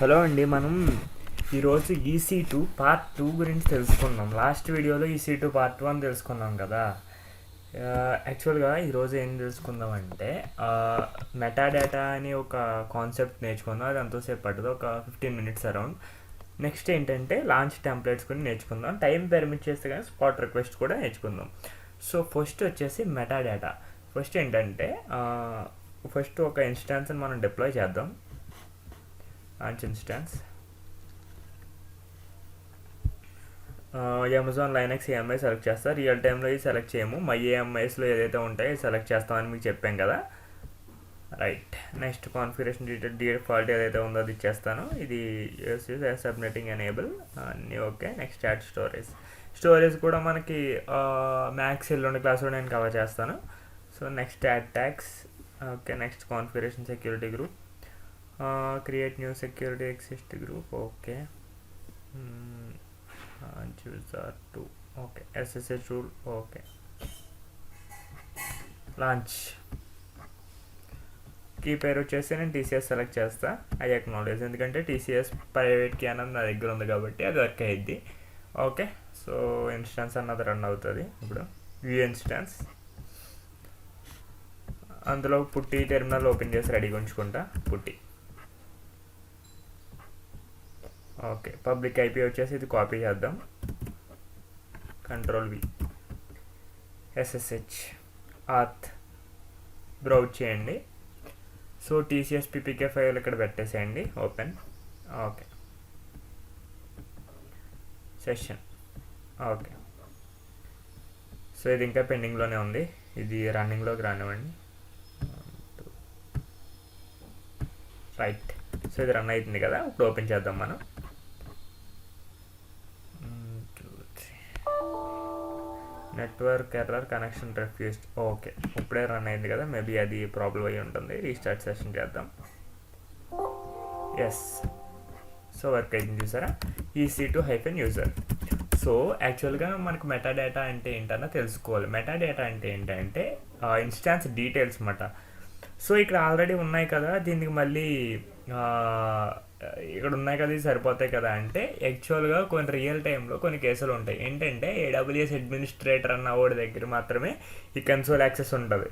Hello అండి. మనం ఈరోజు EC2 పార్ట్ 2 గురించి తెలుసుకుందాం. లాస్ట్ వీడియోలో EC2 పార్ట్ 1 తెలుసుకున్నాం కదా. యాక్చువల్గా ఈరోజు ఏం తెలుసుకుందాం అంటే మెటాడేటా అని ఒక కాన్సెప్ట్ నేర్చుకుందాం. అది ఎంతోసేపు పడుతుంది, ఒక 15 minutes అరౌండ్. నెక్స్ట్ ఏంటంటే లాంచ్ టెంప్లెట్స్ కూడా నేర్చుకుందాం. టైం పెర్మిట్ చేస్తే కానీ స్పాట్ రిక్వెస్ట్ కూడా నేర్చుకుందాం. సో ఫస్ట్ వచ్చేసి మెటాడేటా. ఫస్ట్ ఏంటంటే ఫస్ట్ ఒక ఇన్స్టాన్స్ని మనం డిప్లాయ్ చేద్దాం. Launch instance Amazon Linux EMI select చేస్తా. రియల్ టైంలో ఇది సెలెక్ట్ చేయము. మై EMIస్లో ఏదైతే ఉంటాయో సెలెక్ట్ చేస్తామని మీకు చెప్పాం కదా. రైట్. నెక్స్ట్ కాన్ఫిగరేషన్ డిఫాల్ట్ ఏదైతే ఉందో అది ఇచ్చేస్తాను. ఇది సబ్నెటింగ్ ఎనేబుల్ అన్నీ ఓకే. నెక్స్ట్ యాడ్ స్టోరేజ్ కూడా మనకి మ్యాక్స్ ఎల్లుండి క్లాస్లో నేను కవర్ చేస్తాను. So next add tags okay. Next configuration security group, create new security exist group okay. User 2 okay. SSH rule okay. launch key పేరు వచ్చేసి నేను TCS సెలెక్ట్ చేస్తా. ఐ అక్నాలెడ్జ్, ఎందుకంటే TCS ప్రైవేట్ కీ అన్నది నా దగ్గర ఉంది కాబట్టి అది వర్క్ అయ్యిద్ది. ఓకే. సో ఇన్స్టాన్స్ అన్నది రన్ అవుతుంది. ఇప్పుడు వ్యూ ఇన్స్టాన్స్, అందులో పుట్టి టెర్మినల్ ఓపెన్ చేసి రెడీగా ఉంచుకుంటా. పుట్టి ఓకే. పబ్లిక్ IP వచ్చేసి ఇది కాపీ చేద్దాం. Ctrl+V, SSH ఆత్ బ్రౌజ్ చేయండి. సో TCS PPK ఫైల్ ఇక్కడ పెట్టేసేయండి. Open okay. Session okay. So ఇది ఇంకా పెండింగ్లోనే ఉంది, ఇది రన్నింగ్లోకి రానివ్వండి. రైట్. సో ఇది రన్ అవుతుంది కదా. ఇప్పుడు ఓపెన్ చేద్దాం మనం. Network error, connection refused okay. ఇప్పుడే రన్ అయింది కదా, మేబీ అది ప్రాబ్లం అయ్యి ఉంటుంది. రీస్టార్ట్ సెషన్ చేద్దాం. ఎస్. సో వర్క్ అయింది చూసారా. EC2-user. సో యాక్చువల్గా మనకు మెటాడేటా అంటే ఏంటన్నా తెలుసుకోవాలి. మెటాడేటా అంటే ఏంటంటే ఇన్స్టాన్స్ డీటెయిల్స్ అన్నమాట. సో ఇక్కడ ఆల్రెడీ ఉన్నాయి కదా, దీనికి మళ్ళీ ఇక్కడ ఉన్నాయి కదా ఇది సరిపోతాయి కదా అంటే, యాక్చువల్గా కొన్ని రియల్ టైంలో కొన్ని కేసులు ఉంటాయి. ఏంటంటే AWS అడ్మినిస్ట్రేటర్ అన్న వాడి దగ్గర మాత్రమే ఈ కన్సోల్ యాక్సెస్ ఉంటుంది.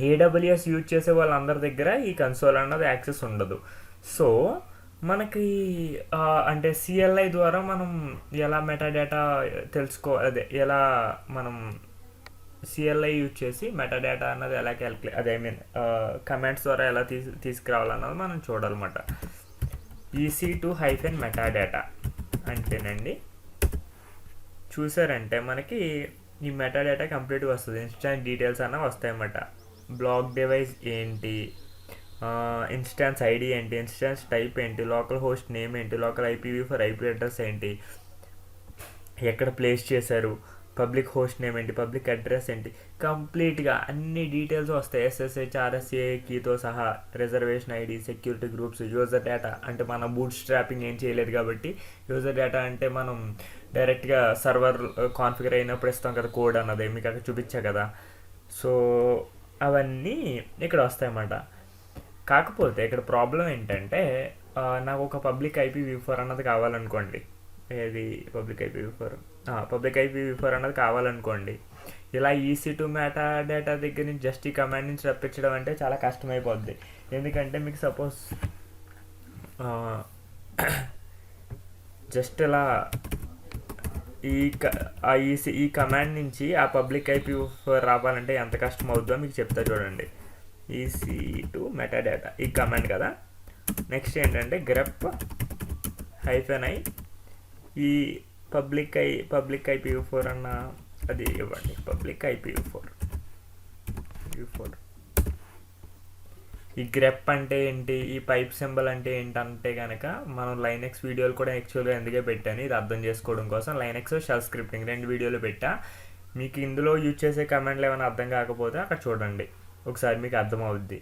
AWS యూజ్ చేసే వాళ్ళందరి దగ్గర ఈ కన్సోల్ అన్నది యాక్సెస్ ఉండదు. సో మనకి అంటే CLI ద్వారా మనం ఎలా మెటాడేటా అదే ఎలా మనం CLI యూజ్ చేసి మెటాడేటా అన్నది ఎలా కమాండ్స్ ద్వారా ఎలా తీసుకురావాలన్నది మనం చూడాలన్నమాట. EC2-metadata అంటేనండి, చూసారంటే మనకి ఈ మెటాడేటా కంప్లీట్గా వస్తుంది. ఇన్స్టాన్స్ డీటెయిల్స్ అన్న వస్తాయన్నమాట. బ్లాక్ డివైస్ ఏంటి, ఇన్స్టాన్స్ ID ఏంటి, ఇన్స్టాన్స్ టైప్ ఏంటి, లోకల్ హోస్ట్ నేమ్ ఏంటి, లోకల్ IPv4 IP అడ్రస్ ఏంటి, ఎక్కడ ప్లేస్ చేశారు, పబ్లిక్ హోస్ట్ నేమ్ ఏంటి, పబ్లిక్ అడ్రస్ ఏంటి, కంప్లీట్గా అన్ని డీటెయిల్స్ వస్తాయి. SSH RSA కీతో సహా, reservation ID, security groups, user data అంటే మనం బూట్ స్ట్రాపింగ్ ఏం చేయలేదు కాబట్టి యూజర్ డేటా అంటే మనం డైరెక్ట్గా సర్వర్ కాన్ఫిగర్ అయినప్పుడు ఇస్తాం కదా కోడ్ అన్నది, మీకు అక్కడ చూపించా కదా. సో అవన్నీ ఇక్కడ వస్తాయన్నమాట. కాకపోతే ఇక్కడ ప్రాబ్లం ఏంటంటే నాకు ఒక పబ్లిక్ IPv4 అన్నది కావాలనుకోండి. ఏది పబ్లిక్ IPv4 అన్నది కావాలనుకోండి. ఇలా EC2 మెటాడేటా దగ్గర నుంచి జస్ట్ ఈ కమాండ్ నుంచి రప్పించడం అంటే చాలా కష్టమైపోద్ది. ఎందుకంటే మీకు సపోజ్ జస్ట్ ఇలా ఈ కమాండ్ నుంచి ఆ పబ్లిక్ IPv4 రావాలంటే ఎంత కష్టం అవుతుందో మీకు చెప్తా చూడండి. EC2 మెటాడేటా ఈ కమాండ్ కదా. నెక్స్ట్ ఏంటంటే grep -i ఈ పబ్లిక్ IPv4 అన్న అది ఇవ్వండి. పబ్లిక్ IPv4 ఈ గ్రెప్ అంటే ఏంటి, ఈ పైప్ సింబల్ అంటే ఏంటంటే కనుక మనం లైనక్స్ వీడియోలు కూడా యాక్చువల్గా ఎందుకే పెట్టాను ఇది అర్థం చేసుకోవడం కోసం. లైనక్స్ షెల్ స్క్రిప్టింగ్ 2 వీడియోలు పెట్టా. మీకు ఇందులో యూజ్ చేసే కమాండ్లు ఏమైనా అర్థం కాకపోతే అక్కడ చూడండి, ఒకసారి మీకు అర్థమవుద్ది.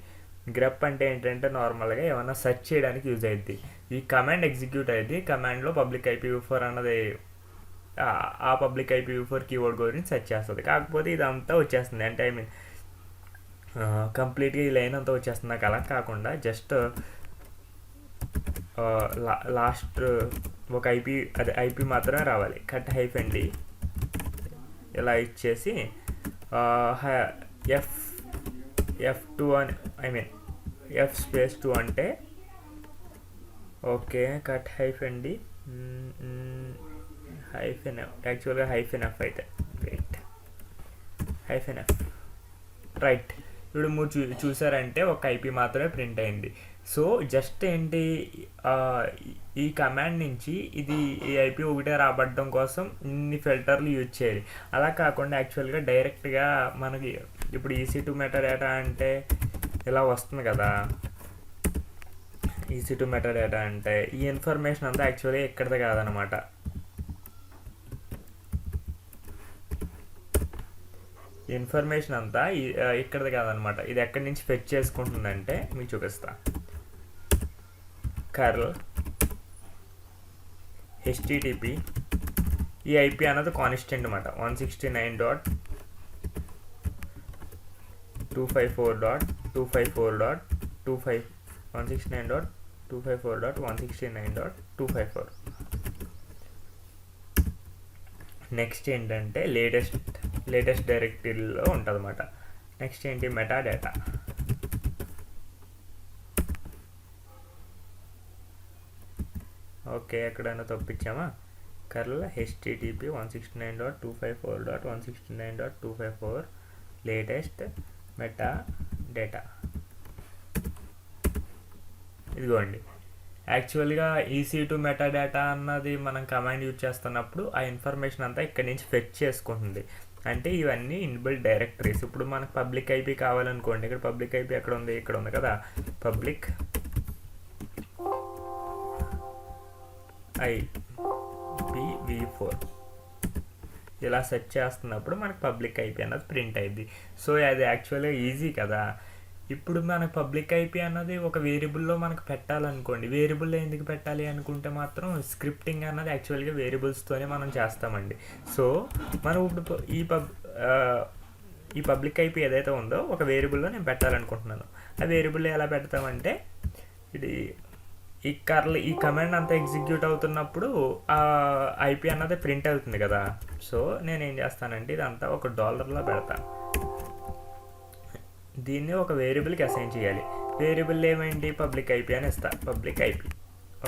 గ్రెప్ అంటే ఏంటంటే నార్మల్గా ఏమైనా సెర్చ్ చేయడానికి యూజ్ అయ్యిద్ది. ఈ కమాండ్ ఎగ్జిక్యూట్ అయ్యింది. కమాండ్లో పబ్లిక్ IPv4 అన్నది ఆ పబ్లిక్ IPv4 కీవర్డ్ గురించి సెర్చ్ చేస్తుంది. కాకపోతే ఇదంతా వచ్చేస్తుంది అంటే కంప్లీట్గా ఈ లైన్ అంతా వచ్చేస్తుంది. నాకు అలా కాకుండా జస్ట్ లాస్ట్ ఒక ఐపీ మాత్రమే రావాలి. కట్ హైఫెన్ డి ఇలా ఇచ్చేసి F2 అని F స్పేస్ 2 అంటే okay. Cut hyphen d hyphen f, యాక్చువల్గా హైఫెన్ ఎఫ్ అయితే వెయిట్ హైఫెన్ ఎఫ్ రైట్. ఇప్పుడు మీరు చూసారంటే ఒక ఐపీ మాత్రమే ప్రింట్ అయింది. సో జస్ట్ ఏంటి, ఈ కమాండ్ నుంచి ఈ ఐపీ ఒకటే రాబట్టడం కోసం ఇన్ని ఫిల్టర్లు యూజ్ చేయాలి. అలా కాకుండా యాక్చువల్గా డైరెక్ట్గా మనకి ఇప్పుడు EC2 మెటాడేటా అంటే ఇలా వస్తుంది కదా. EC2 మెటాడేటా అంటే ఈ ఇన్ఫర్మేషన్ అంతా యాక్చువల్గా ఇక్కడిది కాదనమాట. ఇన్ఫర్మేషన్ అంతా ఇక్కడిది కాదనమాట. ఇది ఎక్కడి నుంచి ఫెచ్ చేసుకుంటుందంటే మీకు చూపిస్తా. కర్ల్ HTTP ఈ ఐపీ అన్నది కాన్స్టెంట్ అనమాట. 169.254.169.254. నెక్స్ట్ ఏంటంటే లేటెస్ట్ డైరెక్టరీలో ఉంటుంది అన్నమాట. నెక్స్ట్ ఏంటి, మెటాడేటా. ఓకే, ఎక్కడైనా తప్పించామా. Curl HTTP 169.254.169.254 latest metadata. ఇదిగోండి, యాక్చువల్గా EC2 మెటాడేటా అన్నది మనం కమాండ్ యూజ్ చేస్తున్నప్పుడు ఆ ఇన్ఫర్మేషన్ అంతా ఇక్కడి నుంచి ఫెచ్ చేసుకుంటుంది. అంటే ఇవన్నీ ఇన్బిల్ట్ డైరెక్టరీస్. ఇప్పుడు మనకు పబ్లిక్ ఐపీ కావాలనుకోండి, ఇక్కడ పబ్లిక్ ఐపీ ఎక్కడ ఉంది, ఇక్కడ ఉంది కదా. పబ్లిక్ IPv4 ఇలా సెర్చ్ చేస్తున్నప్పుడు మనకు పబ్లిక్ ఐపీ అన్నది ప్రింట్ అయింది. సో అది యాక్చువల్గా ఈజీ కదా. ఇప్పుడు మనకు పబ్లిక్ ఐపీ అన్నది ఒక వేరియబుల్లో మనకు పెట్టాలనుకోండి. వేరియబుల్లో ఎందుకు పెట్టాలి అనుకుంటే మాత్రం స్క్రిప్టింగ్ అన్నది యాక్చువల్గా వేరియబుల్స్తోనే మనం చేస్తామండి. సో మనం ఇప్పుడు ఈ పబ్లిక్ ఐపీ ఏదైతే ఉందో ఒక వేరియబుల్లో నేను పెట్టాలనుకుంటున్నాను. ఆ వేరియబుల్లో ఎలా పెడతామంటే, ఈ కమాండ్ అంతా ఎగ్జిక్యూట్ అవుతున్నప్పుడు ఆ ఐపీ అన్నది ప్రింట్ అవుతుంది కదా. సో నేనేం చేస్తానంటే ఇదంతా ఒక $లా పెడతా. దీన్ని ఒక వేరియబుల్కి అసైన్ చేయాలి. వేరియబుల్ ఏమైంది, పబ్లిక్ ఐపీ అని ఇస్తా. పబ్లిక్ ఐపీ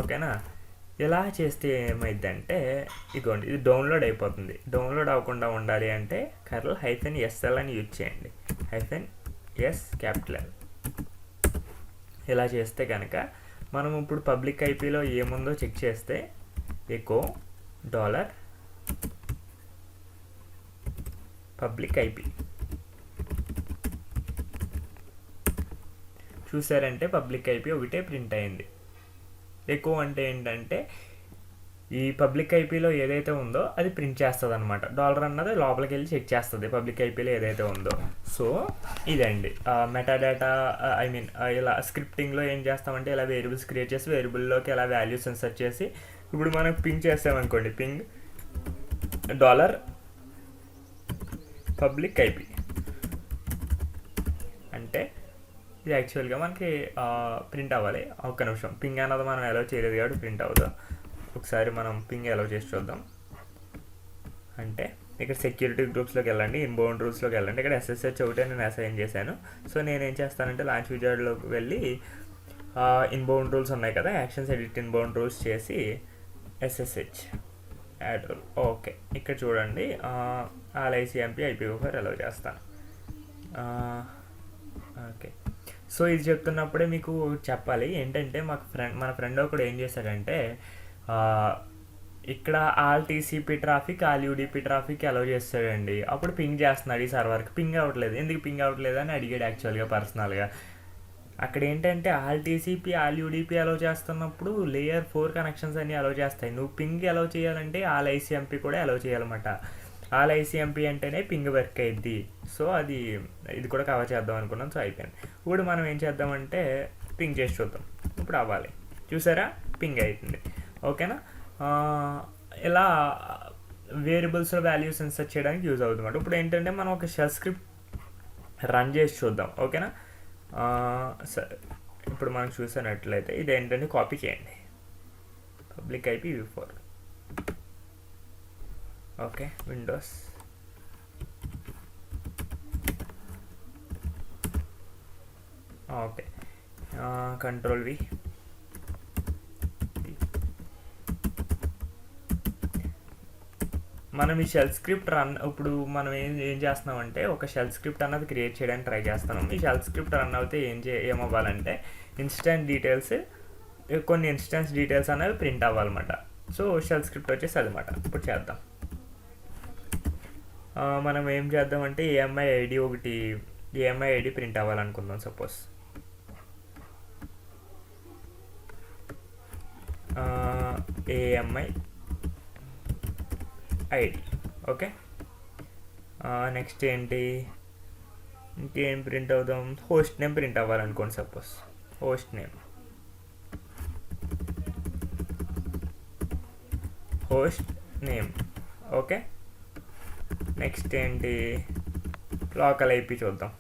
ఓకేనా. ఇలా చేస్తే ఏమైందంటే ఇదిగోండి, ఇది డౌన్లోడ్ అయిపోతుంది. డౌన్లోడ్ అవ్వకుండా ఉండాలి అంటే కర్ల్ -SL అని యూజ్ చేయండి. -S capital. ఇలా చేస్తే కనుక మనం ఇప్పుడు పబ్లిక్ ఐపీలో ఏముందో చెక్ చేస్తే ఎకో $పబ్లిక్ ఐపీ చూసారంటే పబ్లిక్ ఐపీ ఒకటే ప్రింట్ అయింది. ఎకో అంటే ఏంటంటే ఈ పబ్లిక్ ఐపీలో ఏదైతే ఉందో అది ప్రింట్ చేస్తుంది అనమాట. $, అన్నది లోపలికి వెళ్ళి చెక్ చేస్తుంది పబ్లిక్ ఐపీలో ఏదైతే ఉందో. సో ఇదండి మెటాడేటా. ఇలా స్క్రిప్టింగ్లో ఏం చేస్తామంటే ఇలా వేరియబుల్స్ క్రియేట్ చేసి వేరియబుల్లోకి ఇలా వాల్యూస్ ఇన్సర్ట్ చేసి ఇప్పుడు మనం పింగ్ చేసామనుకోండి, పింగ్ $పబ్లిక్ ఐపీ అంటే ఇది యాక్చువల్గా మనకి ప్రింట్ అవ్వాలి. ఒక్క నిమిషం, పింగ్ అన్నది మనం ఎలా చేయలేదు కాబట్టి ప్రింట్ అవ్వదు. ఒకసారి మనం పింగ్ ఎలా చేసి చూద్దాం. అంటే ఇక్కడ సెక్యూరిటీ గ్రూప్స్లోకి వెళ్ళండి, ఇన్బౌండ్ రూల్స్లోకి వెళ్ళండి. ఇక్కడ SSH ఒకటే నేను అసైన్ చేశాను. సో నేనేం చేస్తానంటే లాంచ్ విజార్డ్లోకి వెళ్ళి ఇన్బౌండ్ రూల్స్ ఉన్నాయి కదా, యాక్షన్స్ ఎడిట్ ఇన్బౌండ్ రూల్స్ చేసి SSH యాడ్ రూల్. ఓకే, ఇక్కడ చూడండి ICMP IPv4 ఎలా చేస్తాను. ఓకే, సో ఇది చెప్తున్నప్పుడే మీకు చెప్పాలి ఏంటంటే మన ఫ్రెండ్ ఒకడు ఏం చేశాడంటే ఇక్కడ all TCP traffic, all UDP traffic allow చేస్తాడండి. అప్పుడు పింగ్ చేస్తున్నాడు ఈ సర్వర్కి. పింగ్ అవ్వట్లేదు, ఎందుకు పింగ్ అవ్వట్లేదు అని అడిగాడు యాక్చువల్గా పర్సనల్గా. అక్కడ ఏంటంటే all TCP, all UDP allow చేస్తున్నప్పుడు లేయర్ 4 కనెక్షన్స్ అన్నీ అలౌ చేస్తాయి. నువ్వు పింగ్ అలౌ చేయాలంటే ఆల్ ICMP కూడా అలౌ చేయాలన్నమాట. ఆల్ ICMP అంటేనే పింగ్ వర్క్ అయింది. సో ఇది కూడా కవర్ చేద్దాం అనుకున్నాం. సో అయిపోయింది. ఇప్పుడు మనం ఏం చేద్దామంటే పింగ్ చేసి చూద్దాం. ఇప్పుడు అవ్వాలి, చూసారా పింగ్ అవుతుంది. ఓకేనా. ఇలా వేరియబుల్స్లో వాల్యూస్ ఇన్సర్ట్ చేయడానికి యూజ్ అవుతుంది. ఇప్పుడు ఏంటంటే మనం ఒక షెల్ స్క్రిప్ట్ రన్ చేసి చూద్దాం. ఓకేనా. సరే, ఇప్పుడు మనం చూసినట్లయితే ఇదేంటంటే కాపీ చేయండి. Public IP v4. Okay, Windows okay, control V. మనం ఈ షెల్ స్క్రిప్ట్ రన్ ఇప్పుడు మనం ఏం చేస్తున్నామంటే ఒక షెల్ స్క్రిప్ట్ అన్నది క్రియేట్ చేయడానికి ట్రై చేస్తున్నాం. ఈ షెల్ స్క్రిప్ట్ రన్ అవుతే ఏమవ్వాలంటే ఇన్స్టెంట్ డీటెయిల్స్, కొన్ని ఇన్స్టెన్స్ డీటెయిల్స్ అనేవి ప్రింట్ అవ్వాలన్నమాట. సో షెల్ స్క్రిప్ట్ వచ్చేసి అదనమాట. ఇప్పుడు చేద్దాం. మనం ఏం చేద్దామంటే ఏఎంఐ ఐడి ప్రింట్ అవ్వాలనుకుందాం. Suppose AMI ID. Okay, next ఏంటి, ఇంకేం ప్రింట్ అవుదాం, హోస్ట్ నేమ్ ప్రింట్ అవ్వాలనుకోండి. Suppose host name. Okay, next ఏంటి, లోకల్ ఐపీ చూద్దాం.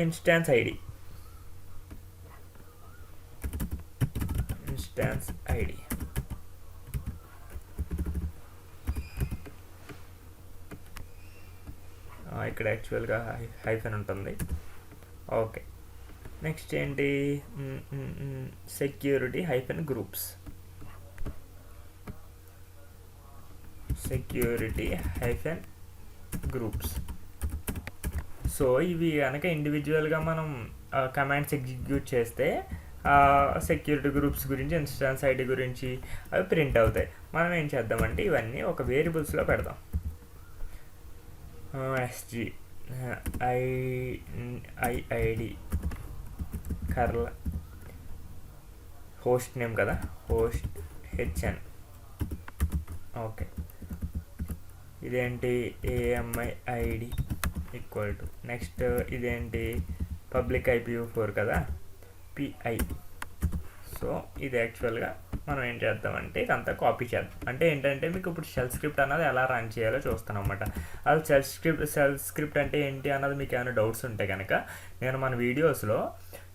ఇన్స్టాన్స్ ఐడి ఇక్కడ యాక్చువల్గా హైఫెన్ ఉంటుంది. ఓకే, నెక్స్ట్ ఏంటి, సెక్యూరిటీ -గ్రూప్స్. సో ఇవి కనుక ఇండివిజువల్గా మనం కమాండ్స్ ఎగ్జిక్యూట్ చేస్తే సెక్యూరిటీ గ్రూప్స్ గురించి, ఇన్స్టాన్స్ ఐడి గురించి అవి ప్రింట్ అవుతాయి. మనం ఏం చేద్దామంటే ఇవన్నీ ఒక వేరియబుల్స్లో పెడదాం. ఎస్జీ ఐడి కర్ల హోస్ట్ నేమ్ కదా, హోస్ట్ హెచ్ఎన్. ఓకే, ఇదేంటి AMI ID equal to, next ఇదేంటి పబ్లిక్ IPv4 కదా, పిఐ. సో ఇది యాక్చువల్గా మనం ఏం చేద్దామంటే ఇదంతా కాపీ చేద్దాం. అంటే ఏంటంటే మీకు ఇప్పుడు షెల్ స్క్రిప్ట్ అన్నది ఎలా రన్ చేయాలో చూస్తాను అనమాట. అది షెల్ స్క్రిప్ట్ అంటే ఏంటి అన్నది మీకు ఏమైనా డౌట్స్ ఉంటే కనుక నేను మన వీడియోస్లో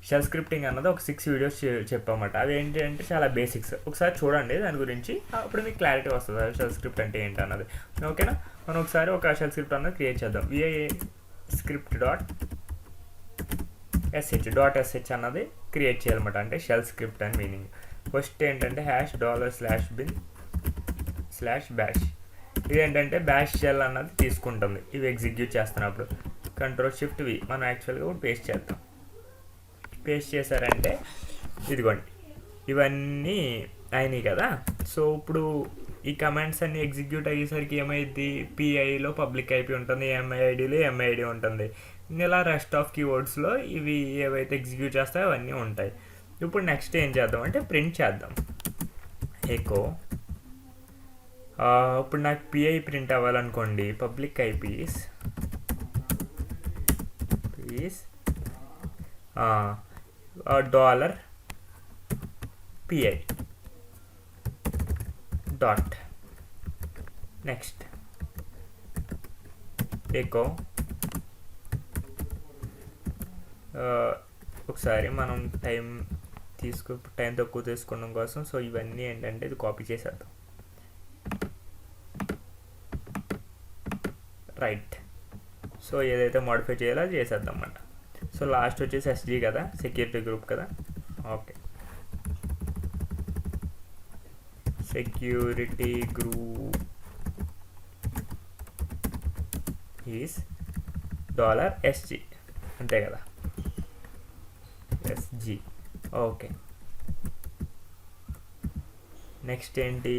షెల్ స్క్రిప్టింగ్ అన్నది ఒక 6 వీడియోస్ చెప్పామన్నమాట. అవి ఏంటి అంటే చాలా బేసిక్స్. ఒకసారి చూడండి దాని గురించి, అప్పుడు మీకు క్లారిటీ వస్తుంది షెల్ స్క్రిప్ట్ అంటే ఏంటి అన్నది. ఓకేనా, మనం ఒకసారి ఒక షెల్ స్క్రిప్ట్ అన్నది క్రియేట్ చేద్దాం. script.sh అన్నది క్రియేట్ చేయాలన్నమాట. అంటే షెల్ స్క్రిప్ట్ అని మీనింగ్. ఫస్ట్ ఏంటంటే $bin/bash. ఇదేంటంటే బ్యాష్ షెల్ అన్నది తీసుకుంటుంది ఇవి ఎగ్జిక్యూట్ చేస్తున్నప్పుడు. Ctrl+Shift+V మనం యాక్చువల్గా ఇప్పుడు పేస్ట్ చేద్దాం. పేస్ట్ చేశారంటే ఇదిగోండి ఇవన్నీ అయినాయి కదా. సో ఇప్పుడు ఈ కమాండ్స్ అన్ని ఎగ్జిక్యూట్ అయ్యేసరికి ఏమైంది, పిఐలో పబ్లిక్ ఐపీ ఉంటుంది, ఎంఐ ఐడిలో ఎంఐ ఐడి ఉంటుంది. ఇలా రెస్ట్ ఆఫ్ కీవర్డ్స్లో ఇవి ఏవైతే ఎగ్జిక్యూట్ చేస్తాయో అవన్నీ ఉంటాయి. ఇప్పుడు నెక్స్ట్ ఏం చేద్దాం అంటే ప్రింట్ చేద్దాం. ఎకో ఇప్పుడు నాకు పిఐ ప్రింట్ అవ్వాలనుకోండి, public IPs $PI dot next echo. ఒకసారి మనం టైం తక్కువ తీసుకోవడం కోసం సో ఇవన్నీ ఏంటంటే ఇది కాపీ చేసేద్దాం. రైట్, సో ఏదైతే మోడిఫై చేయాలో అది చేసేద్దాం అన్నమాట. సో లాస్ట్ వచ్చేసి ఎస్జీ కదా, సెక్యూరిటీ గ్రూప్ కదా. Okay, security group is $SG అంతే కదా, ఎస్జీ. ఓకే, నెక్స్ట్ ఏంటి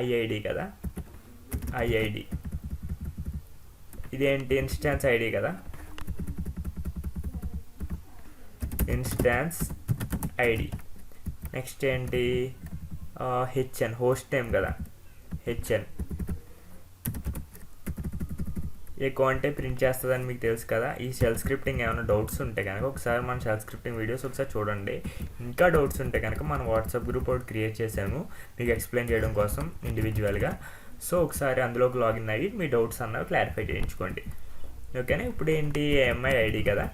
ఐఐడి కదా, ఐఐడి ఇదేంటి ఇన్స్టాన్స్ ఐడి కదా, ఇన్స్టాన్స్ ఐడి. నెక్స్ట్ ఏంటి హెచ్ఎన్ హోస్ట్ నేమ్ కదా, హెచ్ఎన్. ఎక్కువ అంటే ప్రింట్ చేస్తుందని మీకు తెలుసు కదా. ఈ షెల్ స్క్రిప్టింగ్ ఏమైనా డౌట్స్ ఉంటే కనుక ఒకసారి మన షెల్ స్క్రిప్టింగ్ వీడియోస్ ఒకసారి చూడండి. ఇంకా డౌట్స్ ఉంటే కనుక మన వాట్సాప్ గ్రూప్ ఒకటి క్రియేట్ చేశాము మీకు ఎక్స్ప్లెయిన్ చేయడం కోసం ఇండివిజువల్గా. సో ఒకసారి అందులోకి లాగిన్ అయ్యి మీ డౌట్స్ అన్నవి క్లారిఫై చేయించుకోండి. ఓకేనా, ఇప్పుడు ఏంటి ఏఎంఐ ఐడి కదా,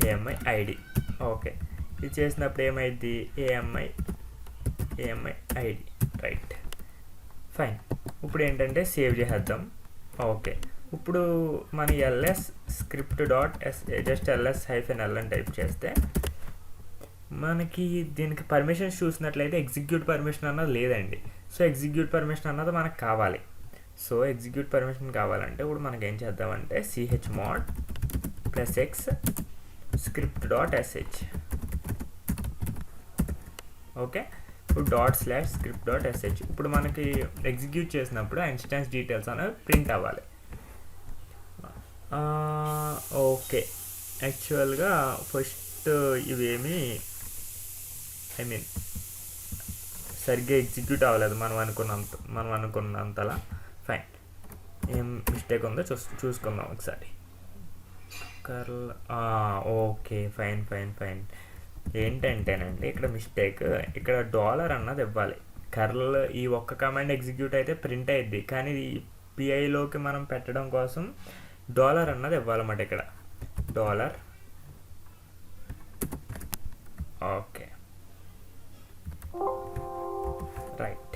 ఏఎంఐ ఐడి. ఓకే, ఇది చేసినప్పుడు ఏమైంది, ఏఎంఐ ఐడి, రైట్, ఫైన్. ఇప్పుడు ఏంటంటే సేవ్ చేసేద్దాం. ఓకే, ఇప్పుడు మన LS script dot just LS -l అని టైప్ చేస్తే మనకి దీనికి పర్మిషన్స్ చూసినట్లయితే ఎగ్జిక్యూట్ పర్మిషన్ అన్నది లేదండి. సో ఎగ్జిక్యూట్ పర్మిషన్ అన్నది మనకు కావాలి. సో ఎగ్జిక్యూట్ పర్మిషన్ కావాలంటే ఇప్పుడు మనకి ఏం చేద్దామంటే chmod +x script.sh. ఓకే, ఇప్పుడు ./script.sh. ఇప్పుడు మనకి ఎగ్జిక్యూట్ చేసినప్పుడు ఆ ఇన్స్టాన్స్ డీటెయిల్స్ అనేవి ప్రింట్ అవ్వాలి. ఓకే, యాక్చువల్గా ఫస్ట్ ఇవేమి సరిగ్గా ఎగ్జిక్యూట్ అవ్వలేదు మనం అనుకున్నంతలా. ఫైన్, ఏం మిస్టేక్ ఉందో చూసుకుందాం ఒకసారి. Okay, fine. ఏంటంటేనండి ఇక్కడ మిస్టేక్, ఇక్కడ డాలర్ అన్నది ఇవ్వాలి. కర్ల్ ఈ ఒక్క కమాండ్ ఎగ్జిక్యూట్ అయితే ప్రింట్ అయ్యిద్ది, కానీ పిఐలోకి మనం పెట్టడం కోసం డాలర్ అన్నది ఇవ్వాలన్నమాట ఇక్కడ. Dollar, okay, right.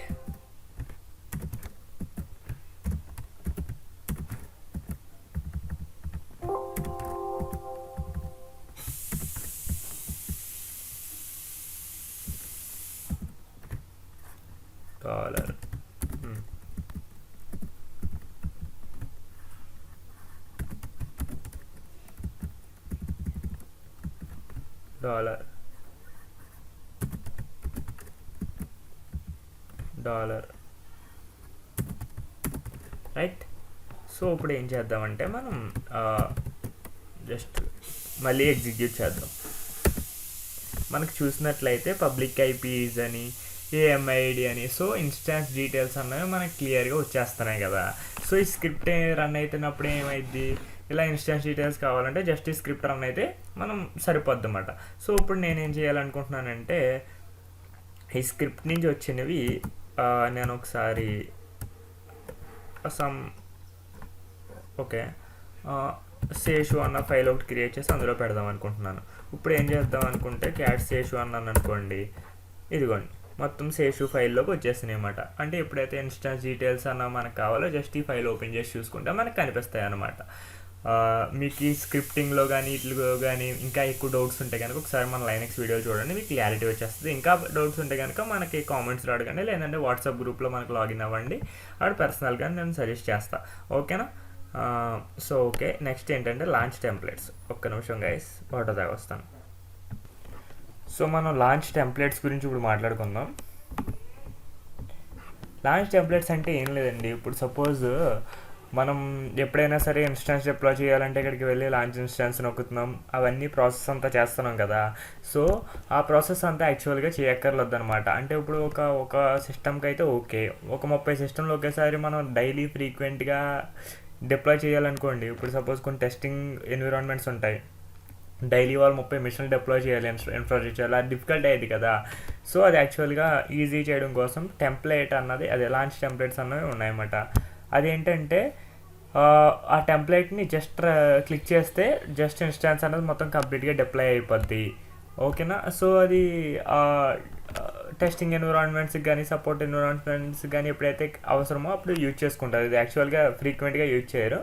Dollar, dollar, right. So ఇప్పుడు ఏం చేద్దామంటే మనం జస్ట్ మళ్ళీ ఎగ్జిక్యూట్ చేద్దాం. మనకు చూసినట్లయితే పబ్లిక్ ఐపీస్ అని, ఏఎంఐడి అని, సో ఇన్స్టాన్స్ డీటెయిల్స్ అన్నవి మనకి క్లియర్గా వచ్చేస్తున్నాయి కదా. సో ఈ స్క్రిప్ట్ రన్ అవుతున్నప్పుడు ఏమైంది, ఇలా ఇన్స్టాన్స్ డీటెయిల్స్ కావాలంటే జస్ట్ ఈ స్క్రిప్ట్ రన్ అయితే మనం సరిపోద్ది అన్నమాట. సో ఇప్పుడు నేనేం చేయాలనుకుంటున్నానంటే ఈ స్క్రిప్ట్ నుంచి వచ్చినవి నేను ఒకసారి ఓకే శేషు అన్న ఫైల్ ఒకటి క్రియేట్ చేసి అందులో పెడదాం అనుకుంటున్నాను. ఇప్పుడు ఏం చేద్దాం అనుకుంటే క్యాట్ శేషు అన్నాను అనుకోండి, ఇదిగోండి మొత్తం శేషు ఫైల్లోకి వచ్చేసినాయి అన్నమాట. అంటే ఎప్పుడైతే ఇన్స్టాన్స్ డీటెయిల్స్ అన్న మనకు కావాలో జస్ట్ ఈ ఫైల్ ఓపెన్ చేసి చూసుకుంటే మనకు కనిపిస్తాయి అన్నమాట. మీకు ఈ స్క్రిప్టింగ్లో కానీ వీటిలో కానీ ఇంకా ఎక్కువ డౌట్స్ ఉంటే కనుక ఒకసారి మన లైనక్స్ వీడియో చూడండి, మీకు క్లారిటీ వచ్చేస్తుంది. ఇంకా డౌట్స్ ఉంటే కనుక మనకి కామెంట్స్లో అడగండి, లేదంటే వాట్సాప్ గ్రూప్లో మనకు లాగిన్ అవ్వండి, అక్కడ పర్సనల్గా నేను సజెస్ట్ చేస్తాను. ఓకేనా? సో ఓకే, నెక్స్ట్ ఏంటంటే లాంచ్ టెంప్లెట్స్. ఒక్క నిమిషం గైస్, వాటర్ దాకా వస్తాను. సో మనం లాంచ్ టెంప్లెట్స్ గురించి ఇప్పుడు మాట్లాడుకుందాం. లాంచ్ టెంప్లెట్స్ అంటే ఏం లేదండి, ఇప్పుడు సపోజ్ మనం ఎప్పుడైనా సరే ఇన్స్టాన్స్ డిప్లాయ్ చేయాలంటే ఇక్కడికి వెళ్ళి లాంచ్ ఇన్స్టాన్స్ నొక్కుతున్నాం, అవన్నీ ప్రాసెస్ అంతా చేస్తున్నాం కదా. సో ఆ ప్రాసెస్ అంతా యాక్చువల్గా చేయక్కర్లేదు అనమాట. అంటే ఇప్పుడు ఒక సిస్టమ్కి అయితే ఓకే, ఒక 30 సిస్టమ్లు ఒకేసారి మనం డైలీ ఫ్రీక్వెంట్గా డిప్లాయ్ చేయాలనుకోండి. ఇప్పుడు సపోజ్ కొన్ని టెస్టింగ్ ఎన్విరాన్మెంట్స్ ఉంటాయి, డైలీ వాళ్ళు 30 మిషన్లు డిప్లాయ్ చేయాలి ఇన్ఫ్రాస్ట్రక్చర్, అది డిఫికల్ట్ అయ్యేది కదా. సో అది యాక్చువల్గా ఈజీ చేయడం కోసం టెంప్లెట్ అన్నది, అదే లాంచ్ టెంప్లెట్స్ అన్నవి ఉన్నాయన్నమాట. అదేంటంటే ఆ టెంప్లెట్ని జస్ట్ క్లిక్ చేస్తే జస్ట్ ఇన్స్టాన్స్ అనేది మొత్తం కంప్లీట్గా డిప్లాయ్ అయిపోద్ది. ఓకేనా? సో అది టెస్టింగ్ ఎన్విరాన్మెంట్స్కి కానీ సపోర్ట్ ఎన్విరాన్మెంట్స్కి కానీ ఎప్పుడైతే అవసరమో అప్పుడు యూజ్ చేసుకుంటారు. ఇది యాక్చువల్గా ఫ్రీక్వెంట్గా యూజ్ చేయరు.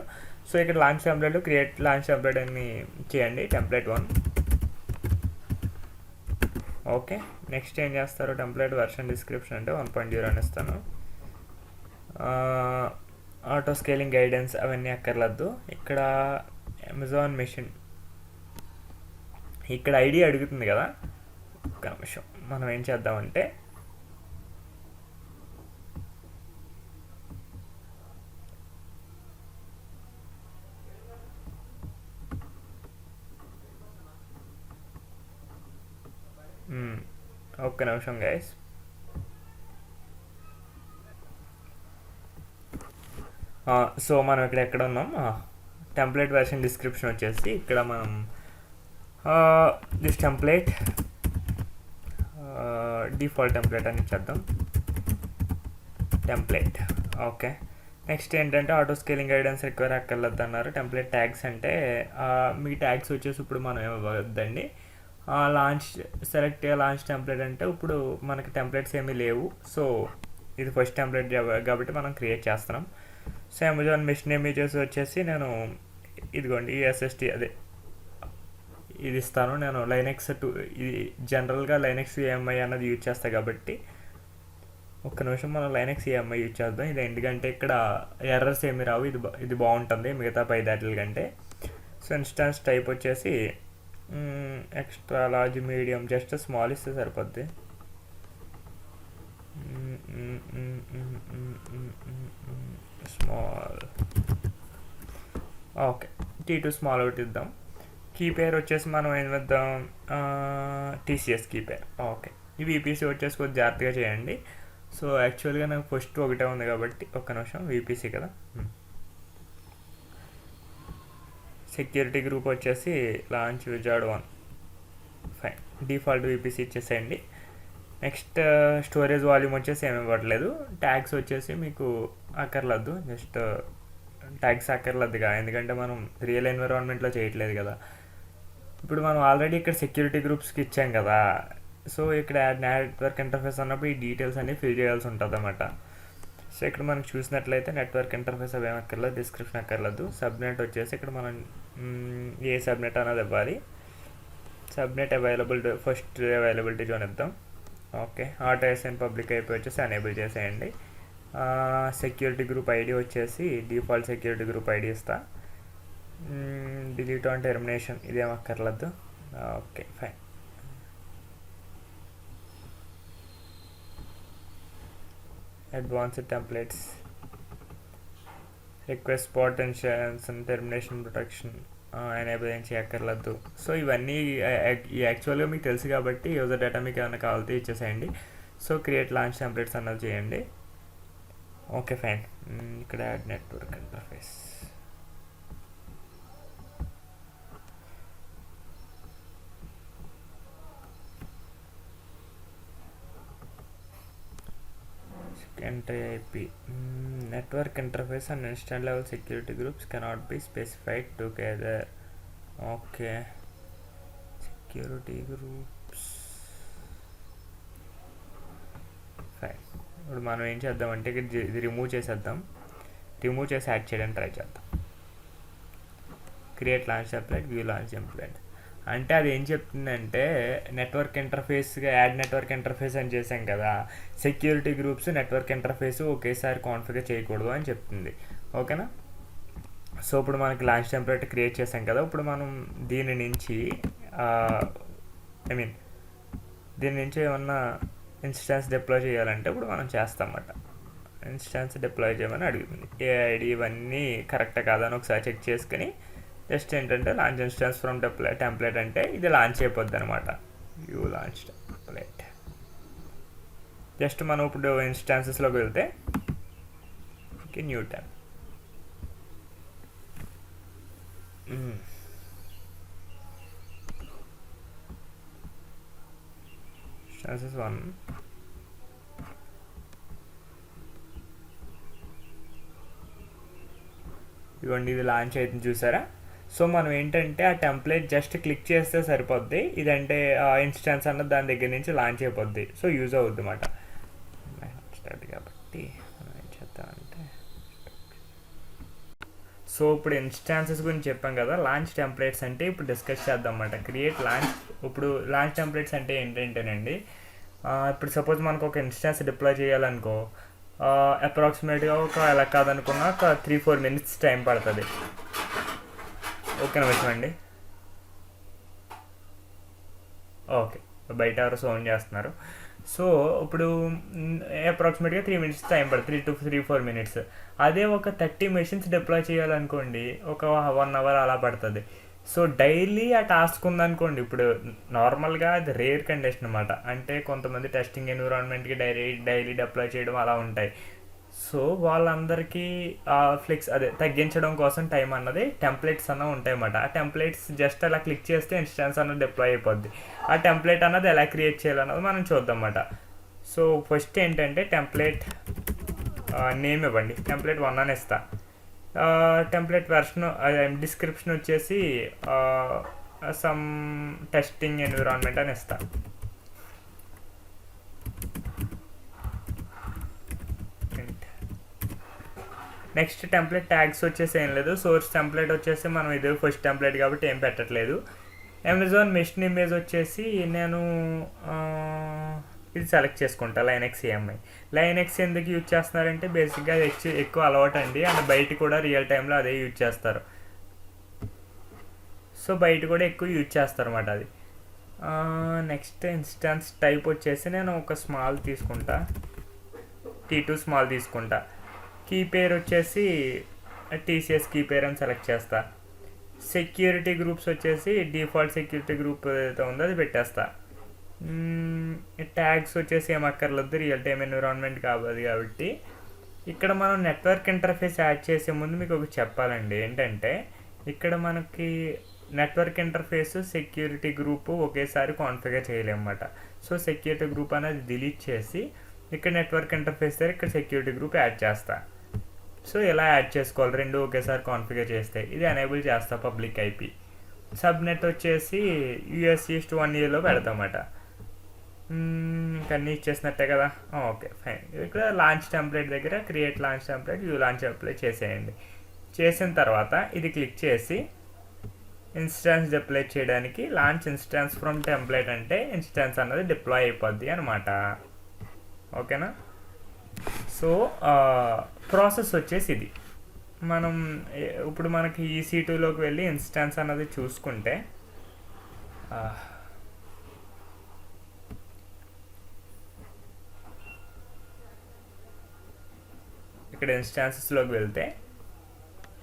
సో ఇక్కడ launch template, create launch template అని చేయండి, టెంప్లెట్ 1. ఓకే, నెక్స్ట్ ఏం చేస్తారు, టెంప్లెట్ వెర్షన్ డిస్క్రిప్షన్ అంటే 1.0 అని ఇస్తాను. ఆటో స్కేలింగ్ గైడెన్స్ అవన్నీ అక్కర్లేదు. ఇక్కడ అమెజాన్ మెషిన్, ఇక్కడ ఐడి అడుగుతుంది కదా, ఒక్క నిమిషం. మనం ఏం చేద్దామంటే ఒక్క నిమిషం గైస్. సో మనం ఇక్కడ ఎక్కడ ఉన్నాం, టెంప్లెట్ వెర్షన్ డిస్క్రిప్షన్ వచ్చేసి ఇక్కడ మనం దిస్ టెంప్లెట్ డిఫాల్ట్ టెంప్లెట్ అని ఇచ్చేద్దాం, టెంప్లెట్. ఓకే, నెక్స్ట్ ఏంటంటే ఆటో స్కేలింగ్ గైడెన్స్ రిక్వైర్ అక్కర్లేదు అన్నారు. టెంప్లెట్ ట్యాగ్స్ అంటే మీ ట్యాగ్స్ వచ్చేసి ఇప్పుడు మనం ఏమవ్వద్దండి, లాంచ్ సెలెక్ట్ లాంచ్ టెంప్లెట్ అంటే ఇప్పుడు మనకి టెంప్లెట్స్ ఏమీ లేవు. సో ఇది ఫస్ట్ టెంప్లెట్ కాబట్టి మనం క్రియేట్ చేస్తున్నాం. సో అమెజాన్ మెషిన్ ఇమేజెస్ వచ్చేసి నేను ఇదిగోండి ఎస్ఎస్టీ అదే ఇది ఇస్తాను. నేను లైనెక్స్ ఇది జనరల్గా లైనెక్స్ ఈఎంఐ అన్నది యూజ్ చేస్తాను కాబట్టి ఒక్క నిమిషం మనం లైనెక్స్ ఈఎంఐ యూజ్ చేద్దాం. ఇది ఎందుకంటే ఇక్కడ ఎర్రర్స్ ఏమి రావు. ఇది బాగుంటుంది మిగతా పై దాటిల కంటే. సో ఇన్స్టాన్స్ టైప్ వచ్చేసి extra large medium just small ఇస్తే సరిపోద్ది. స్మాల్ ఓకే, T2 స్మాల్ ఒకటి ఇద్దాం. కీ పేర్ వచ్చేసి మనం ఏం వేద్దాం, TCS కీ పేర్. ఓకే, ఈ VPC వచ్చేసి కొద్దిగా జాగ్రత్తగా చేయండి. సో యాక్చువల్గా నాకు ఫస్ట్ ఒకటే ఉంది కాబట్టి ఒక్క నిమిషం, VPC కదా. సెక్యూరిటీ గ్రూప్ వచ్చేసి launch wizard 1 fine, default VPC ఇచ్చేసేయండి. నెక్స్ట్ స్టోరేజ్ వాల్యూమ్ వచ్చేసి ఏమి ఇవ్వట్లేదు. ట్యాగ్స్ వచ్చేసి మీకు అక్కర్లేదు, జస్ట్ ట్యాగ్స్ అక్కర్లేదుగా, ఎందుకంటే మనం రియల్ ఎన్విరాన్మెంట్లో చేయట్లేదు కదా. ఇప్పుడు మనం ఆల్రెడీ ఇక్కడ సెక్యూరిటీ గ్రూప్స్కి ఇచ్చాం కదా. సో ఇక్కడ నెట్వర్క్ ఇంటర్ఫేస్ అన్నప్పుడు ఈ డీటెయిల్స్ అన్నీ ఫిల్ చేయాల్సి ఉంటుంది అన్నమాట. సో ఇక్కడ మనకు చూసినట్లయితే నెట్వర్క్ ఇంటర్ఫేస్ అవి ఏమి అక్కర్లేదు, డిస్క్రిప్షన్ అక్కర్లేదు. సబ్నెట్ వచ్చేసి ఇక్కడ మనం ఏ సబ్నెట్ అనేది ఇవ్వాలి. Subnet availability first availability zone ఇద్దాం. ఓకే, ఆటో ఎస్ఎన్ పబ్లిక్ అయిపోయి వచ్చేసి అనేబుల్ చేసేయండి. సెక్యూరిటీ గ్రూప్ ఐడి వచ్చేసి డిఫాల్ట్ సెక్యూరిటీ గ్రూప్ ఐడి ఇస్తా. డిలీట్ ఆన్ టెర్మినేషన్ ఇదేం అక్కర్లేదు. Okay fine. Advanced templates, request spot insurance and termination protection enable ఏం చేయక్కర్లేదు. సో ఇవన్నీ యాక్చువల్గా మీకు తెలుసు కాబట్టి యూజర్ డేటా మీకు ఏమైనా కావాలితే ఇచ్చేసేయండి. సో క్రియేట్ లాంచ్ టెంప్లెట్స్ అన్నది చేయండి. Okay fine. ఇక్కడ add network interface, entry IP, network interface and instance level security groups cannot be specified together. Okay, security groups fine. ఇప్పుడు మనం ఏం చేద్దామంటే ఇది రిమూవ్ చేసేద్దాం. రిమూవ్ చేసి యాడ్ చేయడానికి ట్రై చేద్దాం. Create launch template, view launch template అంటే అది ఏం చెప్తుందంటే నెట్వర్క్ ఇంటర్ఫేస్గా యాడ్ నెట్వర్క్ ఇంటర్ఫేస్ అని చేసాం కదా. సెక్యూరిటీ గ్రూప్స్ నెట్వర్క్ ఇంటర్ఫేస్ ఒకేసారి కాన్ఫిగర్ చేయకూడదు అని చెప్తుంది. ఓకేనా. సో ఇప్పుడు మనకి లాంచ్ టెంప్లెట్ క్రియేట్ చేసాం కదా. ఇప్పుడు మనం దీని నుంచి దీని నుంచి ఏమన్నా ఇన్స్టాన్స్ డిప్లాయ్ చేయాలంటే ఇప్పుడు మనం చేస్తామన్నమాట. ఇన్స్టాన్స్ డిప్లాయ్ చేయమని అడుగుతుంది. ఏఐడి ఇవన్నీ కరెక్టా కాదని ఒకసారి చెక్ చేసుకుని జస్ట్ ఏంటంటే లాంచ్ ఇన్స్టాన్స్ ఫ్రమ్ టెంప్లెట్ అంటే ఇది లాంచ్ అయిపోద్ది అనమాట. You launch template. జస్ట్ మనం ఇప్పుడు ఇన్స్టాన్సెస్లోకి వెళ్తే న్యూ ట్యాబ్, ఇన్స్టాన్సెస్ 1 ఇవ్వండి. ఇది లాంచ్ అవుతుంది చూసారా. సో మనం ఏంటంటే ఆ టెంప్లెట్ జస్ట్ క్లిక్ చేస్తే సరిపోద్ది. ఇదంటే ఇన్స్టాన్స్ అన్నది దాని దగ్గర నుంచి లాంచ్ అయిపోద్ది. సో యూజ్ అవుద్ది అన్నమాట. స్టార్ట్ కాబట్టి మనం ఏం చేద్దామంటే, సో ఇప్పుడు ఇన్స్టాన్సెస్ గురించి చెప్పాం కదా. లాంచ్ టెంప్లెట్స్ అంటే ఇప్పుడు డిస్కస్ చేద్దాం అన్నమాట. Create launch. ఇప్పుడు లాంచ్ టెంప్లెట్స్ అంటే ఏంటంటేనండి, ఇప్పుడు సపోజ్ మనకు ఒక ఇన్స్టాన్స్ డిప్లాయ్ చేయాలనుకో, అప్రాక్సిమేట్గా ఎలా కాదనుకున్నా ఒక 3-4 minutes టైం పడుతుంది. ఓకే నిమిషం అండి. ఓకే, బయట ఎవరు సౌండ్ చేస్తున్నారు. సో ఇప్పుడు అప్రాక్సిమేట్గా 3 minutes టైం పడుతుంది, 3 to 3-4 minutes. అదే ఒక 30 machines డిప్లాయ్ చేయాలనుకోండి ఒక 1 hour అలా పడుతుంది. సో డైలీ ఆ టాస్క్ ఉందనుకోండి, ఇప్పుడు నార్మల్గా అది రేర్ కండిషన్ అనమాట. అంటే కొంతమంది టెస్టింగ్ ఎన్విరాన్మెంట్కి డైలీ డిప్లాయ్ చేయడం అలా ఉంటాయి. సో వాళ్ళందరికీ తగ్గించడం కోసం టైం అన్నది టెంప్లెట్స్ అన్న ఉంటాయి అన్నమాట. ఆ టెంప్లెట్స్ జస్ట్ అలా క్లిక్ చేస్తే ఇన్స్టాన్స్ అన్నది డిప్లాయ్ అయిపోద్ది. ఆ టెంప్లెట్ అన్నది ఎలా క్రియేట్ చేయాలన్నది మనం చూద్దాం అన్నమాట. సో ఫస్ట్ ఏంటంటే టెంప్లెట్ నేమ్ ఇవ్వండి. టెంప్లెట్ 1 అని ఇస్తా. టెంప్లెట్ వెర్షన్ డిస్క్రిప్షన్ వచ్చేసి సమ్ టెస్టింగ్ ఎన్విరాన్మెంట్ అని ఇస్తా. నెక్స్ట్ టెంప్లెట్ ట్యాగ్స్ వచ్చేసి ఏం లేదు. సోర్స్ టెంప్లెట్ వచ్చేసి మనం ఇది ఫస్ట్ టెంప్లెట్ కాబట్టి ఏం పెట్టట్లేదు. అమెజాన్ మెషిన్ ఇమేజ్ వచ్చేసి నేను ఇది సెలెక్ట్ చేసుకుంటా, లైనెక్స్ EMI. లైనెక్స్ ఎందుకు యూజ్ చేస్తున్నారంటే బేసిక్గా ఎక్కువ అలవాటు అండి, అండ్ బయట కూడా రియల్ టైంలో అదే యూజ్ చేస్తారు. సో బయట కూడా ఎక్కువ యూజ్ చేస్తారు అన్నమాట అది. నెక్స్ట్ ఇన్స్టాన్స్ టైప్ వచ్చేసి నేను ఒక స్మాల్ తీసుకుంటా, T2 స్మాల్ తీసుకుంటా. కీ పేర్ వచ్చేసి TCS కీ పేర్ అని సెలెక్ట్ చేస్తా. సెక్యూరిటీ గ్రూప్స్ వచ్చేసి డిఫాల్ట్ సెక్యూరిటీ గ్రూప్ ఏదైతే ఉందో అది పెట్టేస్తా. ట్యాగ్స్ వచ్చేసి ఏమక్కర్లేదు, రియల్ టైమ్ ఎన్విరాన్మెంట్ కాబట్టి. ఇక్కడ మనం నెట్వర్క్ ఇంటర్ఫేస్ యాడ్ చేసే ముందు మీకు ఒకటి చెప్పాలండి, ఏంటంటే ఇక్కడ మనకి నెట్వర్క్ ఇంటర్ఫేస్ సెక్యూరిటీ గ్రూప్ ఒకేసారి కాన్ఫిగర్ చేయలేమన్నమాట. సో సెక్యూరిటీ గ్రూప్ అనేది డిలీట్ చేసి ఇక్కడ నెట్వర్క్ ఇంటర్ఫేస్ దగ్గర ఇక్కడ సెక్యూరిటీ గ్రూప్ యాడ్ చేస్తా. సో ఇలా యాడ్ చేసుకోవాలి, రెండు ఒకేసారి కాన్ఫిగర్ చేస్తే. ఇది ఎనేబుల్ చేస్తా పబ్లిక్ IP. సబ్నెట్ వచ్చేసి US East 1 yearలో పెడతామట. ఇంకన్నీ ఇచ్చేసినట్టే కదా. Okay fine. ఇక్కడ లాంచ్ టెంప్లెట్ దగ్గర create launch template, view launch template చేసేయండి. చేసిన తర్వాత ఇది క్లిక్ చేసి ఇన్స్టాన్స్ డిప్లాయ్ చేయడానికి లాంచ్ ఇన్స్టాన్స్ ఫ్రమ్ టెంప్లెట్ అంటే ఇన్స్టాన్స్ అన్నది డిప్లాయ్ అయిపోద్ది అనమాట. ఓకేనా. సో ప్రాసెస్ వచ్చేసి ఇది. మనం ఇప్పుడు మనకి EC2లోకి వెళ్ళి ఇన్స్టాన్స్ అన్నది చూసుకుంటే ఇక్కడ ఇన్స్టాన్సెస్లోకి వెళ్తే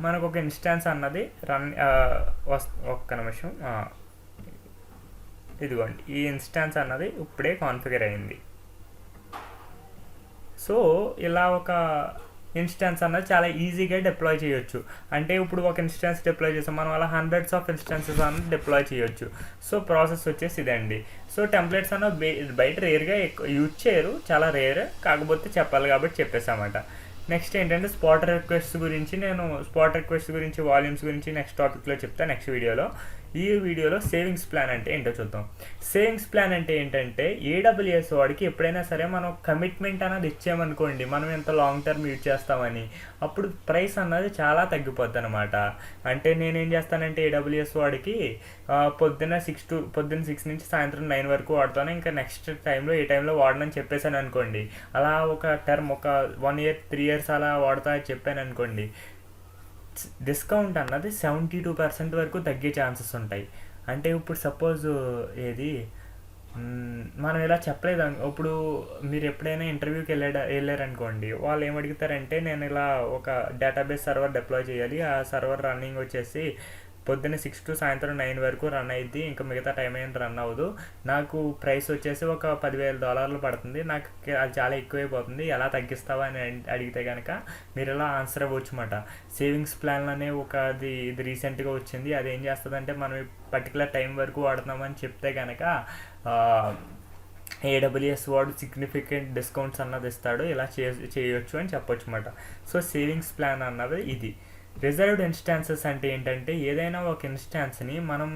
మనకు ఒక ఇన్స్టాన్స్ అన్నది ఒక్క నిమిషం, ఇదిగోండి ఈ ఇన్స్టాన్స్ అన్నది ఇప్పుడే కాన్ఫిగర్ అయింది. సో ఇలా ఒక ఇన్స్టాన్స్ అన్నది చాలా ఈజీగా డిప్లాయ్ చేయొచ్చు. అంటే ఇప్పుడు ఒక ఇన్స్టాన్స్ డిప్లాయ్ చేస్తాం మనం, అలా హండ్రెడ్స్ ఆఫ్ ఇన్స్టాన్సెస్ అన్నది డిప్లాయ్ చేయొచ్చు. సో ప్రాసెస్ వచ్చేసి ఇదండి. సో టెంప్లెట్స్ అన్నది బయట రేర్గా ఎక్కువ యూజ్ చేయరు, చాలా రేర్, కాకపోతే చెప్పాలి కాబట్టి చెప్పేసామాట. నెక్స్ట్ ఏంటంటే స్పాట్ రిక్వెస్ట్ గురించి వాల్యూమ్స్ గురించి నెక్స్ట్ టాపిక్లో చెప్తాను, నెక్స్ట్ వీడియోలో. ఈ వీడియోలో సేవింగ్స్ ప్లాన్ అంటే ఏంటో చూద్దాం. సేవింగ్స్ ప్లాన్ అంటే ఏంటంటే AWS వాడికి ఎప్పుడైనా సరే మనం కమిట్మెంట్ అన్నది ఇచ్చామనుకోండి, మనం ఎంత లాంగ్ టర్మ్ యూజ్ చేస్తామని, అప్పుడు ప్రైస్ అన్నది చాలా తగ్గిపోద్ది అనమాట. అంటే నేనేం చేస్తానంటే AWS వాడికి పొద్దున్న 6 నుంచి సాయంత్రం 9 వరకు వాడతాను, ఇంకా నెక్స్ట్ టైంలో ఏ టైంలో వాడనని చెప్పేసాను అనుకోండి. అలా ఒక టర్మ్ ఒక 1 year 3 years అలా వాడతా చెప్పాను అనుకోండి, డిస్కౌంట్ అన్నది 72% వరకు తగ్గే ఛాన్సెస్ ఉంటాయి. అంటే ఇప్పుడు సపోజ్ మనం ఇలా చెప్పలేదు. ఇప్పుడు మీరు ఎప్పుడైనా ఇంటర్వ్యూకి వెళ్ళారనుకోండి, వాళ్ళు ఏమడుగుతారంటే నేను ఇలా ఒక డేటాబేస్ సర్వర్ డిప్లాయ్ చేయాలి, ఆ సర్వర్ రన్నింగ్ వచ్చేసి పొద్దున్న 6 to సాయంత్రం 9 వరకు రన్ అయ్యిద్ది, ఇంకా మిగతా టైం ఏం రన్ అవ్వదు, నాకు ప్రైస్ వచ్చేసి ఒక $10,000 పడుతుంది, నాకు అది చాలా ఎక్కువైపోతుంది, ఎలా తగ్గిస్తావా అని అడిగితే కనుక మీరు ఇలా ఆన్సర్ అవ్వచ్చు అన్నమాట. సేవింగ్స్ ప్లాన్ అనే ఇది రీసెంట్గా వచ్చింది. అది ఏం చేస్తుందంటే మనం పర్టికులర్ టైం వరకు వాడుతున్నామని చెప్తే కనుక AWS వాడు సిగ్నిఫికెంట్ డిస్కౌంట్స్ అన్నది ఇస్తాడు, ఇలా చేయొచ్చు అని చెప్పొచ్చు అన్నమాట. సో సేవింగ్స్ ప్లాన్ అన్నది ఇది. రిజర్వ్డ్ ఇన్స్టాన్సెస్ అంటే ఏంటంటే ఏదైనా ఒక ఇన్స్టాన్స్ని మనం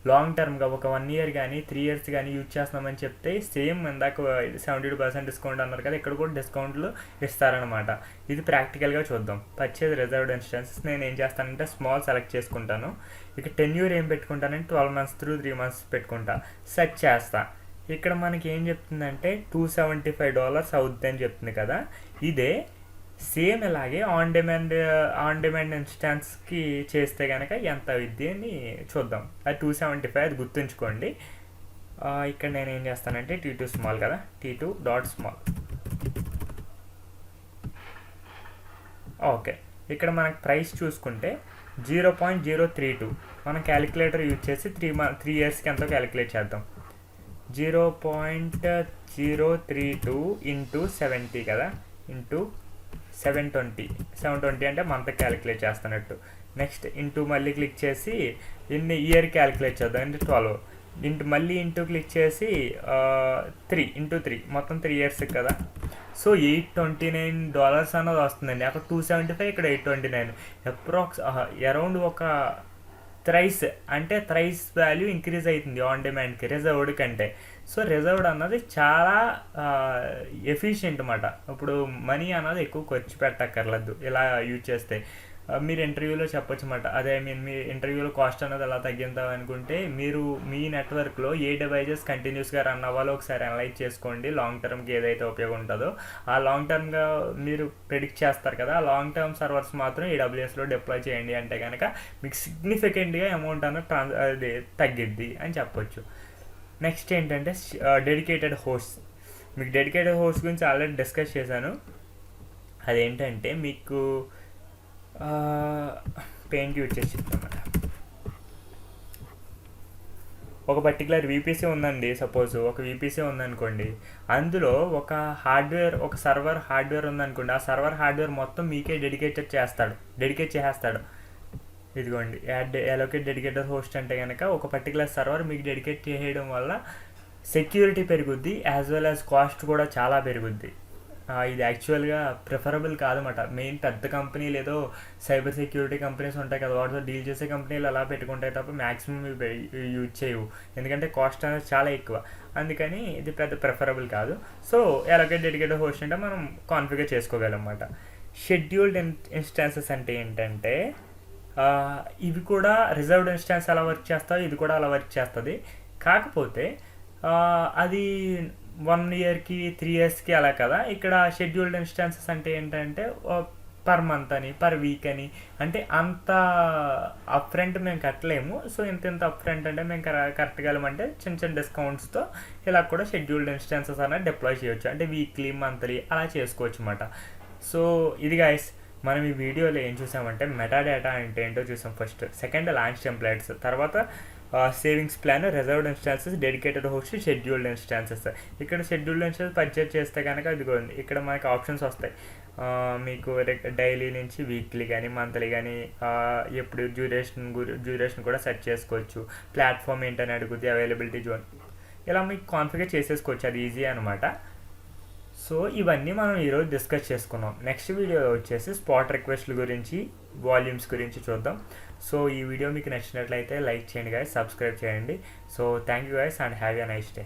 లాంగ్ టర్మ్గా ఒక 1 year కానీ 3 years కానీ యూజ్ చేస్తున్నామని చెప్తే సేమ్ ఇందాక 72% డిస్కౌంట్ అన్నారు కదా, ఇక్కడ కూడా డిస్కౌంట్లు ఇస్తారనమాట. ఇది ప్రాక్టికల్గా చూద్దాం. పర్చేజ్ రిజర్వ్డ్ ఇన్స్టాన్సెస్ నేను ఏం చేస్తానంటే స్మాల్ సెలెక్ట్ చేసుకుంటాను. ఇక టెన్యూర్ ఏం పెట్టుకుంటానంటే 12 months through 3 months పెట్టుకుంటా, సెర్చ్ చేస్తా. ఇక్కడ మనకి ఏం చెప్తుందంటే $275 అవుద్ది అని చెప్తుంది కదా. ఇదే సేమ్ ఇలాగే ఆన్ డిమాండ్ ఇన్స్టాన్స్కి చేస్తే కనుక ఎంత అవుద్ది అని చూద్దాం. అది 275, అది గుర్తుంచుకోండి. ఇక్కడ నేను ఏం చేస్తానంటే T2 స్మాల్ కదా, T2.small. ఓకే, ఇక్కడ మనకు ప్రైస్ చూసుకుంటే 0.032. మనం క్యాలిక్యులేటర్ యూజ్ చేసి 3 yearsకి ఎంతో క్యాలిక్యులేట్ చేద్దాం. 0.032 ఇంటూ 70 కదా, ఇంటూ 720 అంటే మంత్ క్యాలిక్యులేట్ చేస్తున్నట్టు. నెక్స్ట్ ఇంటూ మళ్ళీ క్లిక్ చేసి ఇయర్ క్యాలిక్యులేట్ చేద్దాం, అంటే 12 మళ్ళీ ఇంటూ క్లిక్ చేసి 3 మొత్తం 3 years కదా. సో $829 అన్నది వస్తుందండి. అక్కడ 275, ఇక్కడ 829, అప్రాక్స్ అరౌండ్ ఒక థ్రైస్ అంటే థ్రైస్ వాల్యూ ఇంక్రీజ్ అవుతుంది ఆన్ డిమాండ్కి రిజర్వ్డ్ కంటే. సో రిజర్వ్డ్ అన్నది చాలా ఎఫిషియెంట్ అన్నమాట. ఇప్పుడు మనీ అన్నది ఎక్కువ ఖర్చు పెట్టక్కర్లేదు ఇలా యూజ్ చేస్తే. మీరు ఇంటర్వ్యూలో చెప్పొచ్చు అన్నమాట. అదే మీ ఇంటర్వ్యూలో కాస్ట్ అన్నది ఎలా తగ్గిద్దాం అనుకుంటే మీరు మీ నెట్వర్క్లో ఏ డివైజెస్ కంటిన్యూస్గా రన్ అవ్వాలో ఒకసారి అనలైజ్ చేసుకోండి. లాంగ్ టర్మ్కి ఏదైతే ఉపయోగం ఉంటుందో ఆ లాంగ్ టర్మ్గా మీరు ప్రెడిక్ట్ చేస్తారు కదా, ఆ లాంగ్ టర్మ్ సర్వర్స్ మాత్రం AWSలో డిప్లాయ్ చేయండి అంటే కనుక మీకు సిగ్నిఫికెంట్గా అమౌంట్ అన్నది అది తగ్గిద్ది అని చెప్పొచ్చు. నెక్స్ట్ ఏంటంటే డెడికేటెడ్ హోస్ట్. మీకు డెడికేటెడ్ హోస్ట్ గురించి ఆల్రెడీ డిస్కస్ చేశాను. అదేంటంటే మీకు పెయింట్ యూజ్ చేసి చెప్తాను. ఒక పర్టికులర్ VPC ఉందండి, సపోజ్ ఒక VPC ఉందనుకోండి, అందులో ఒక సర్వర్ హార్డ్వేర్ ఉందనుకోండి, ఆ సర్వర్ హార్డ్వేర్ మొత్తం మీకే డెడికేట్ చేసేస్తాడు. ఇదిగోండి అలోకేట్ డెడికేటెడ్ హోస్ట్ అంటే కనుక ఒక పర్టికులర్ సర్వర్ మీకు డెడికేట్ చేయడం వల్ల సెక్యూరిటీ పెరుగుద్ది, యాజ్ వెల్ యాజ్ కాస్ట్ కూడా చాలా పెరుగుద్ది. ఇది యాక్చువల్గా ప్రిఫరబుల్ కాదన్నమాట. మెయిన్ పెద్ద కంపెనీలు ఏదో సైబర్ సెక్యూరిటీ కంపెనీస్ ఉంటాయి కదా, వాటితో డీల్ చేసే కంపెనీలు అలా పెట్టుకుంటాయి తప్ప మ్యాక్సిమం యూజ్ చేయవు, ఎందుకంటే కాస్ట్ అనేది చాలా ఎక్కువ. అందుకని ఇది పెద్ద ప్రిఫరబుల్ కాదు. సో అలోకేట్ డెడికేటెడ్ హోస్ట్ అంటే మనం కాన్ఫిగర్ చేసుకోగలం అన్నమాట. షెడ్యూల్డ్ ఇన్స్టాన్సెస్ అంటే ఏంటంటే ఇవి కూడా రిజర్వ్డ్ ఇన్స్టాన్స్ ఎలా వర్క్ చేస్తాయో ఇది కూడా అలా వర్క్ చేస్తుంది. కాకపోతే అది 1 yearకి 3 yearsకి అలా కదా. ఇక్కడ షెడ్యూల్డ్ ఇన్స్టాన్సెస్ అంటే ఏంటంటే పర్ మంత్ అని, పర్ వీక్ అని, అంటే అంత అప్ ఫ్రంట్ మేము కట్టలేము. సో ఇంత అప్ ఫ్రంట్ అంటే మేము కట్టగలమంటే చిన్న డిస్కౌంట్స్తో ఇలా కూడా షెడ్యూల్డ్ ఇన్స్టాన్సెస్ అనేది డిప్లాయ్ చేయొచ్చు. అంటే వీక్లీ మంత్లీ అలా చేసుకోవచ్చు అన్నమాట. సో ఇది గైస్ మనం ఈ వీడియోలో ఏం చూసామంటే మెటాడేటా అంటే ఏంటో చూసాం ఫస్ట్. సెకండ్ లాంచ్ టెంప్లెట్స్, తర్వాత savings plan, reserved instances, dedicated host, scheduled instances. ఇక్కడ షెడ్యూల్డ్ ఇన్స్టాన్స్ పర్చేజ్ చేస్తే కనుక ఇదిగోండి ఇక్కడ మనకి ఆప్షన్స్ వస్తాయి. మీకు డైలీ నుంచి వీక్లీ కానీ మంత్లీ కానీ ఎప్పుడు డ్యూరేషన్ కూడా సెట్ చేసుకోవచ్చు. ప్లాట్ఫామ్ ఏంటని అడుగుద్ది, అవైలబిలిటీ జోన్, ఇలా మీకు కాన్ఫిగర్ చేసేసుకోవచ్చు. అది ఈజీ అనమాట. సో ఇవన్నీ మనం ఈరోజు డిస్కస్ చేసుకున్నాం. నెక్స్ట్ వీడియోలో వచ్చేసి స్పాట్ రిక్వెస్ట్ల గురించి, వాల్యూమ్స్ గురించి చూద్దాం. సో ఈ వీడియో మీకు నచ్చినట్లయితే లైక్ చేయండి గైస్, సబ్స్క్రైబ్ చేయండి. So thank you guys and have a nice day.